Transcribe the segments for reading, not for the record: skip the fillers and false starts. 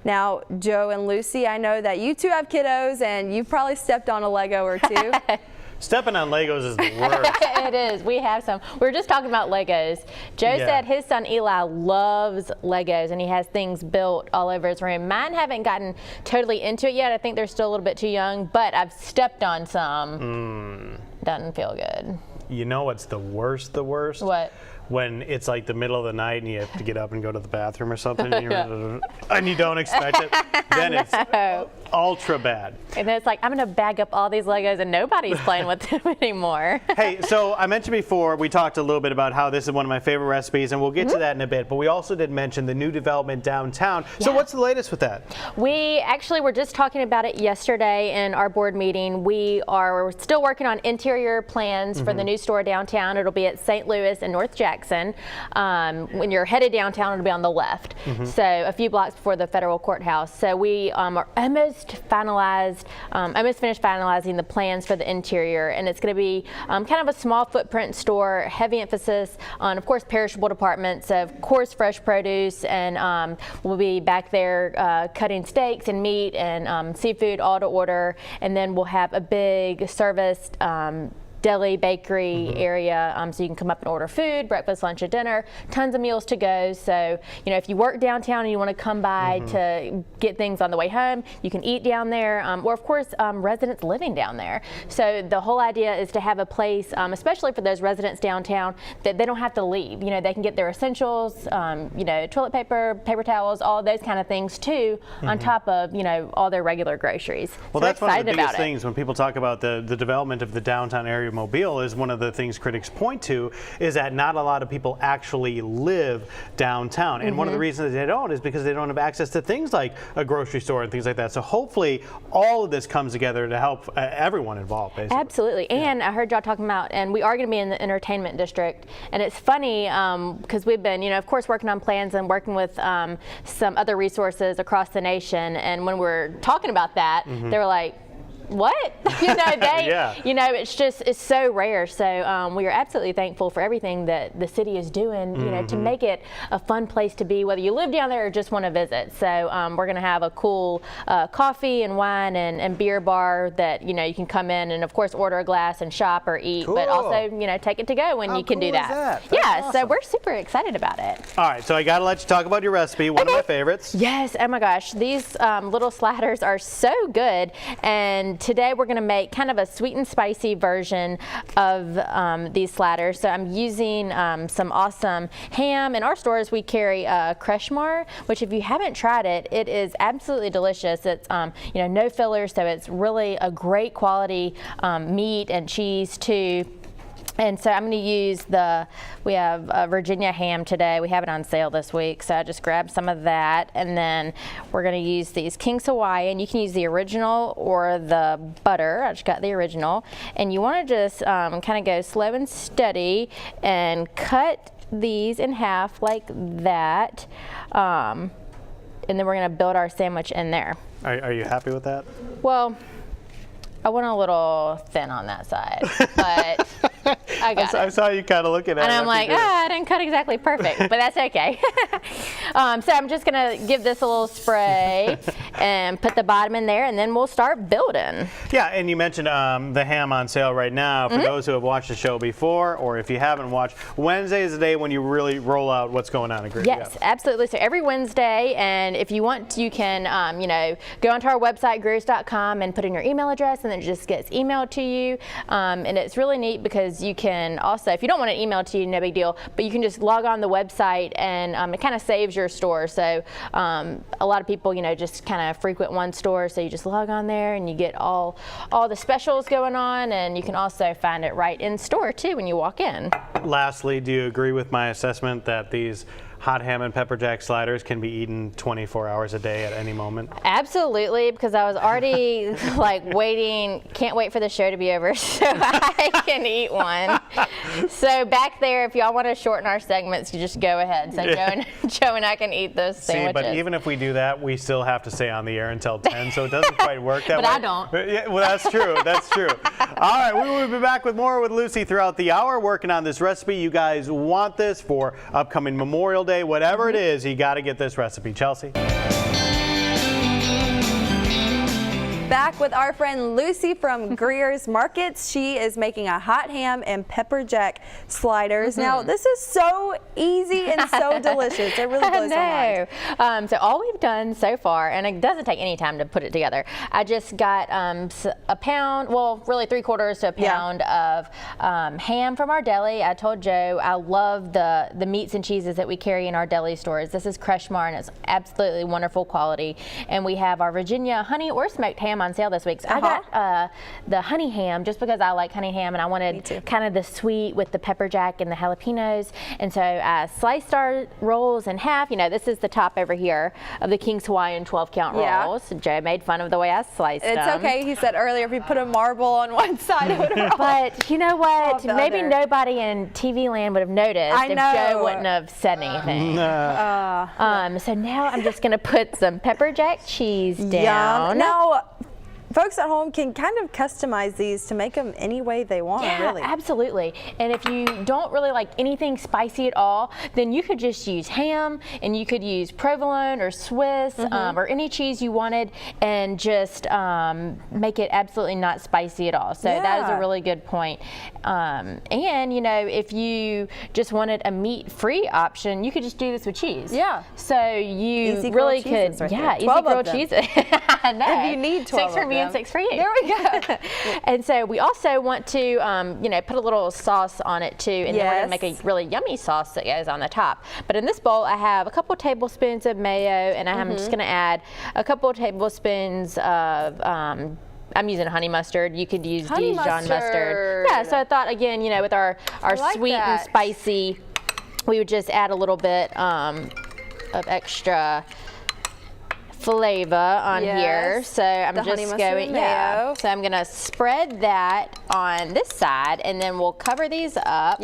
Now, Joe and Lucy, I know that you two have kiddos, and you've probably stepped on a Lego or two. Stepping on Legos is the worst. It is. We have some. We were just talking about Legos. Joe said his son Eli loves Legos, and he has things built all over his room. Mine haven't gotten totally into it yet. I think they're still a little bit too young, but I've stepped on some. Doesn't feel good. You know what's the worst? The worst? What? When it's like the middle of the night and you have to get up and go to the bathroom or something, and you don't expect it, then it's ultra bad. And then it's like, I'm going to bag up all these Legos and nobody's playing with them anymore. Hey, so I mentioned before, we talked a little bit about how this is one of my favorite recipes, and we'll get to that in a bit, but we also did mention the new development downtown. So what's the latest with that? We actually were just talking about it yesterday in our board meeting. We are still working on interior plans for the new store downtown. It'll be at St. Louis and North Jackson. When you're headed downtown, it'll be on the left, so a few blocks before the federal courthouse. So we are almost finished finalizing the plans for the interior, and it's going to be kind of a small footprint store, heavy emphasis on, of course, perishable departments, of course, fresh produce, and we'll be back there cutting steaks and meat and seafood all to order, and then we'll have a big serviced deli, bakery area, so you can come up and order food, breakfast, lunch, and dinner. Tons of meals to go. So, you know, if you work downtown and you want to come by to get things on the way home, you can eat down there, or of course, residents living down there. So the whole idea is to have a place, especially for those residents downtown, that they don't have to leave. You know, they can get their essentials, you know, toilet paper, paper towels, all of those kind of things too, on top of, you know, all their regular groceries. Well, so that's one of the biggest things when people talk about the development of the downtown area of Mobile. Is one of the things critics point to is that not a lot of people actually live downtown, and one of the reasons they don't is because they don't have access to things like a grocery store and things like that. So hopefully all of this comes together to help everyone involved, basically. Absolutely. And I heard y'all talking about, and we are going to be in the entertainment district, and it's funny because we've been, you know, of course, working on plans and working with some other resources across the nation, and when we're talking about that, they were like, what? You know, they, you know, it's so rare. So we are absolutely thankful for everything that the city is doing, you know, to make it a fun place to be, whether you live down there or just want to visit. So we're going to have a cool coffee and wine and beer bar that, you know, you can come in and, of course, order a glass and shop or eat, but also, you know, take it to go when you can do that. Yeah, awesome. So we're super excited about it. All right, so I got to let you talk about your recipe, one of my favorites. Yes, oh my gosh, these little sliders are so good, and today we're going to make kind of a sweet and spicy version of these sliders. So I'm using some awesome ham. In our stores we carry Kreshmar, which if you haven't tried it, it is absolutely delicious. It's you know, no fillers, so it's really a great quality meat and cheese too. And so I'm going to use we have Virginia ham today. We have it on sale this week, so I just grabbed some of that. And then we're going to use these King's Hawaiian. You can use the original or the butter. I just got the original. And you want to just kind of go slow and steady and cut these in half like that. And then we're going to build our sandwich in there. Are you happy with that? Well, I went a little thin on that side, but I got it. I saw you kind of looking at it. And I'm like, I didn't cut exactly perfect, but that's okay. So I'm just going to give this a little spray and put the bottom in there, and then we'll start building. Yeah, and you mentioned the ham on sale right now. For those who have watched the show before, or if you haven't watched, Wednesday is the day when you really roll out what's going on in Greer. Yes, absolutely. So every Wednesday, and if you want, you can, you know, go onto our website, greers.com, and put in your email address, and it just gets emailed to you. And it's really neat because you can also, if you don't want it emailed to you, no big deal, but you can just log on the website, and it kind of saves your store. So a lot of people, you know, just kind of frequent one store, so you just log on there and you get all the specials going on, and you can also find it right in store too when you walk in. Lastly, do you agree with my assessment that these hot ham and pepper jack sliders can be eaten 24 hours a day at any moment? Absolutely, because I was already like waiting, can't wait for the show to be over so I can eat one. So back there, if y'all want to shorten our segments, you just go ahead. So Joe and I can eat those sandwiches. See, but even if we do that, we still have to stay on the air until 10, so it doesn't quite work that way. But I don't. Yeah, well, that's true. That's true. All right, we will be back with more with Lucy throughout the hour, working on this recipe. You guys want this for upcoming Memorial Day, whatever it is, you got to get this recipe. Chelsea? back with our friend Lucy from Greer's Markets. She is making a hot ham and pepper jack sliders. Now, this is so easy and so delicious. It really blows my mind. So all we've done so far, and it doesn't take any time to put it together, I just got a pound, well, really 3/4 to a pound of ham from our deli. I told Joe I love the meats and cheeses that we carry in our deli stores. This is Crushmar, and it's absolutely wonderful quality. And we have our Virginia honey or smoked ham on sale this week. So I got the honey ham just because I like honey ham, and I wanted kind of the sweet with the pepper jack and the jalapenos. And so I sliced our rolls in half. You know, this is the top over here of the King's Hawaiian 12-count rolls. Joe made fun of the way I sliced them. It's okay. He said earlier if you put a marble on one side, it would have But you know what? Maybe nobody in TV land would have noticed if Joe wouldn't have said anything. So now I'm just going to put some pepper jack cheese down. Now, folks at home can kind of customize these to make them any way they want, really. Absolutely. And if you don't really like anything spicy at all, then you could just use ham, and you could use provolone or Swiss or any cheese you wanted, and just make it absolutely not spicy at all. So that is a really good point. And you know, if you just wanted a meat-free option, you could just do this with cheese. Yeah. So you easy really grilled could, right easy grilled cheeses. I know. If you need 12 6 for me and 6 for you. There we go. And so we also want to, you know, put a little sauce on it too, and then we're gonna make a really yummy sauce that goes on the top. But in this bowl, I have a couple tablespoons of mayo, and I'm just gonna add a couple tablespoons of I'm using honey mustard. You could use Dijon mustard. Yeah, so I thought, again, you know, with our sweet and spicy, we would just add a little bit of extra flavor on here. So I'm just going, so I'm gonna spread that on this side, and then we'll cover these up.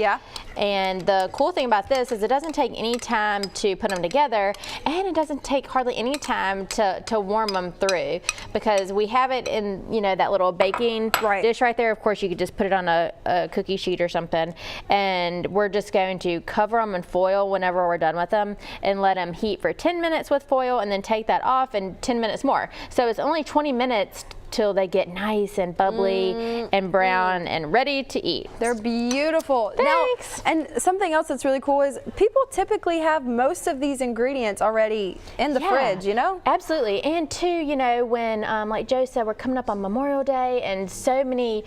And the cool thing about this is it doesn't take any time to put them together, and it doesn't take hardly any time to warm them through, because we have it in, you know, that little baking dish right there. Of course, you could just put it on a cookie sheet or something, and we're just going to cover them in foil whenever we're done with them, and let them heat for 10 minutes with foil, and then take that off, and 10 minutes more. So it's only 20 minutes till they get nice and bubbly and brown and ready to eat. They're beautiful. Thanks. Now, and something else that's really cool is people typically have most of these ingredients already in the fridge, you know? Absolutely. And too, you know, when, like Joe said, we're coming up on Memorial Day, and so many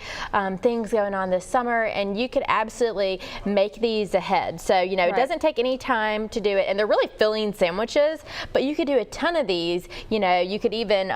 things going on this summer, and you could absolutely make these ahead. So, you know, it doesn't take any time to do it, and they're really filling sandwiches, but you could do a ton of these. You know, you could even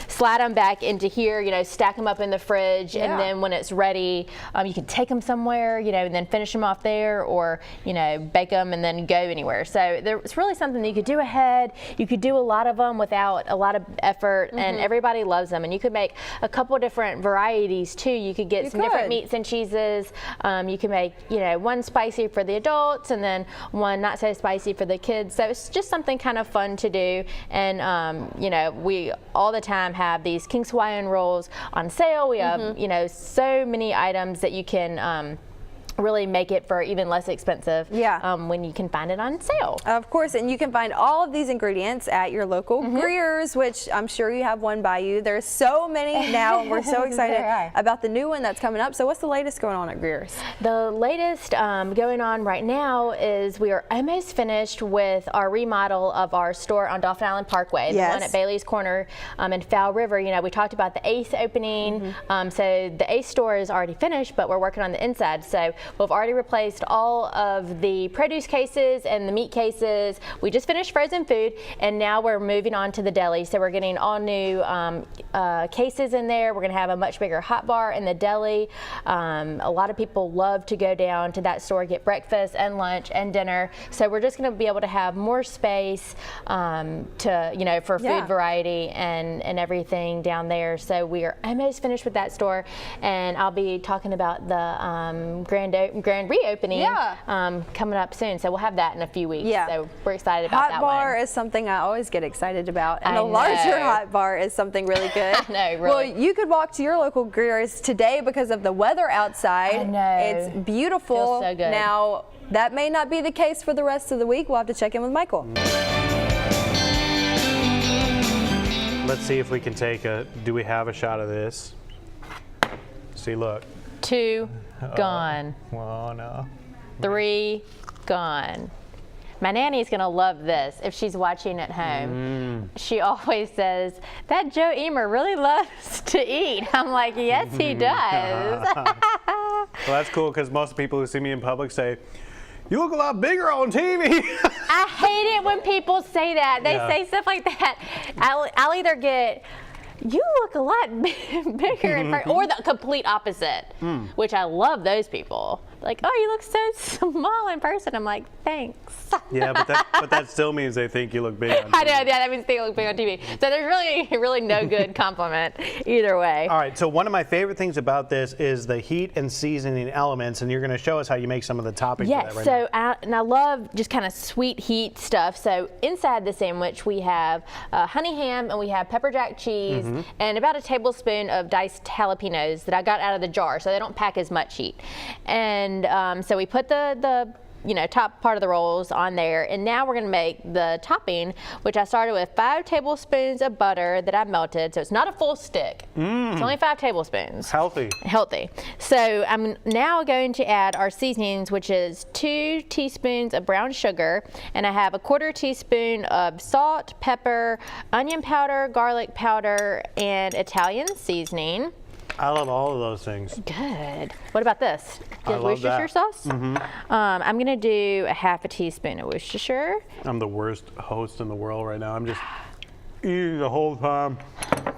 slide them back into here, you know, stack them up in the fridge, and then when it's ready, you can take them somewhere, you know, and then finish them off there, or, you know, bake them and then go anywhere. So it's really something that you could do ahead. You could do a lot of them without a lot of effort, and everybody loves them. And you could make a couple different varieties too. You could get some different meats and cheeses. You can make, you know, one spicy for the adults, and then one not so spicy for the kids. So it's just something kind of fun to do. And you know, we all the time have these King's Hawaiian rolls on sale. We have, you know, so many items that you can really make it for even less expensive when you can find it on sale. Of course, and you can find all of these ingredients at your local Greer's, which I'm sure you have one by you. There's so many now, and we're so excited about the new one that's coming up. So what's the latest going on at Greer's? The latest going on right now is we are almost finished with our remodel of our store on Dauphin Island Parkway, the one at Bailey's Corner in Fowl River. You know, we talked about the Ace opening, so the Ace store is already finished, but we're working on the inside. So we've already replaced all of the produce cases and the meat cases. We just finished frozen food, and now we're moving on to the deli. So we're getting all new cases in there. We're going to have a much bigger hot bar in the deli. A lot of people love to go down to that store, get breakfast and lunch and dinner. So we're just going to be able to have more space to, you know, for food variety and everything down there. So we are almost finished with that store, and I'll be talking about the grand reopening coming up soon. So we'll have that in a few weeks. So we're excited about that one. Hot bar is something I always get excited about, and a larger hot bar is something really good. No, really. Well, you could walk to your local Greer's today because of the weather outside. I know. It's beautiful. Feels so good. Now, that may not be the case for the rest of the week. We'll have to check in with Michael. Let's see if we can take do we have a shot of this? See, look. 2 gone. Oh, no. 3 gone. My nanny's gonna love this if she's watching at home. She always says, that Joe Emer really loves to eat. I'm like, yes, he does. Well, that's cool because most people who see me in public say, you look a lot bigger on TV. I hate it when people say that. They say stuff like that. I'll either get, you look a lot bigger in person, or the complete opposite, which I love those people. Like, oh, you look so small in person. I'm like, thanks. Yeah, but that still means they think you look big on TV. I know, yeah, that means they look big on TV. So there's really no good compliment either way. All right, so one of my favorite things about this is the heat and seasoning elements, and you're going to show us how you make some of the toppings. Yes, for that right I love just kind of sweet heat stuff. So inside the sandwich we have honey ham and we have pepper jack cheese and about a tablespoon of diced jalapenos that I got out of the jar, so they don't pack as much heat. And so we put the top part of the rolls on there, and now we're gonna make the topping, which I started with 5 tablespoons of butter that I melted, so it's not a full stick. It's only 5 tablespoons. Healthy. So I'm now going to add our seasonings, which is 2 teaspoons of brown sugar, and I have a 1/4 teaspoon of salt, pepper, onion powder, garlic powder, and Italian seasoning. I love all of those things. Good. What about this? I love Worcestershire that. sauce? I'm going to do a 1/2 teaspoon of Worcestershire. I'm the worst host in the world right now. I'm just eating the whole time.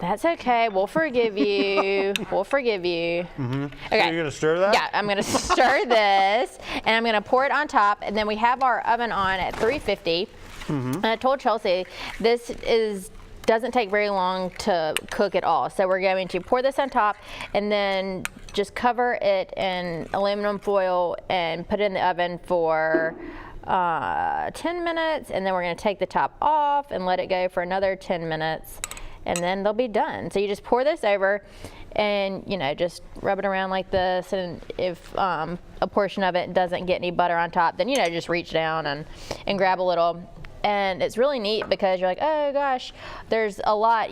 That's okay. We'll forgive you. We'll forgive you. Okay. So you're going to stir that? Yeah, I'm going to stir this, and I'm going to pour it on top, and then we have our oven on at 350. And I told Chelsea this doesn't take very long to cook at all. So we're going to pour this on top and then just cover it in aluminum foil and put it in the oven for 10 minutes, and then we're going to take the top off and let it go for another 10 minutes, and then they'll be done. So you just pour this over and just rub it around like this, and if a portion of it doesn't get any butter on top, then just reach down and grab a little. And it's really neat because you're like, oh gosh, there's a lot,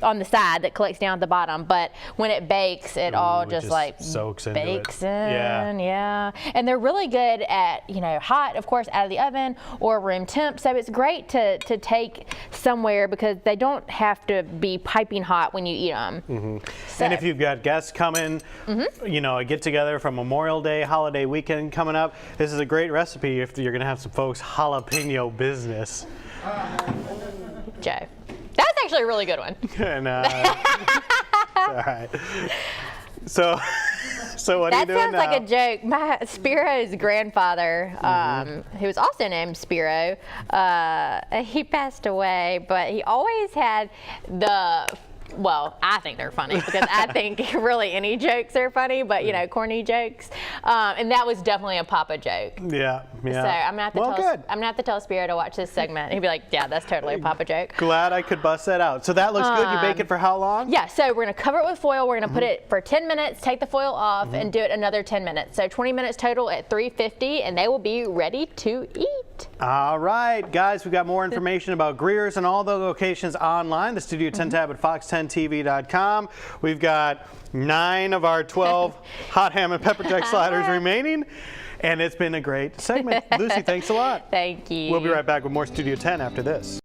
on the side that collects down at the bottom, but when it bakes, it all just like soaks into bakes it. in. Yeah. And they're really good at, hot, of course, out of the oven or room temp. So it's great to take somewhere because they don't have to be piping hot when you eat them. So, and if you've got guests coming, a get together for Memorial Day, holiday weekend coming up, this is a great recipe if you're going to have some folks jalapeno business. Joe. That's actually a really good one. And, all right. So what are you doing now? That sounds like a joke. My Spiro's grandfather, who was also named Spiro, he passed away, but he always had well, I think they're funny because I think really any jokes are funny, but corny jokes. And that was definitely a Papa joke. Yeah. So I'm gonna have to tell Spiro to watch this segment. He'd be like, yeah, that's totally a Papa joke. Glad I could bust that out. So that looks good. You bake it for how long? Yeah, so we're gonna cover it with foil. We're gonna put it for 10 minutes, take the foil off, and do it another 10 minutes. So 20 minutes total at 350, and they will be ready to eat. All right, guys, we've got more information about Greer's and all the locations online. The Studio 10 tab at fox10tv.com. We've got 9 of our 12 hot ham and pepper jack sliders remaining, and it's been a great segment. Lucy, thanks a lot. Thank you. We'll be right back with more Studio 10 after this.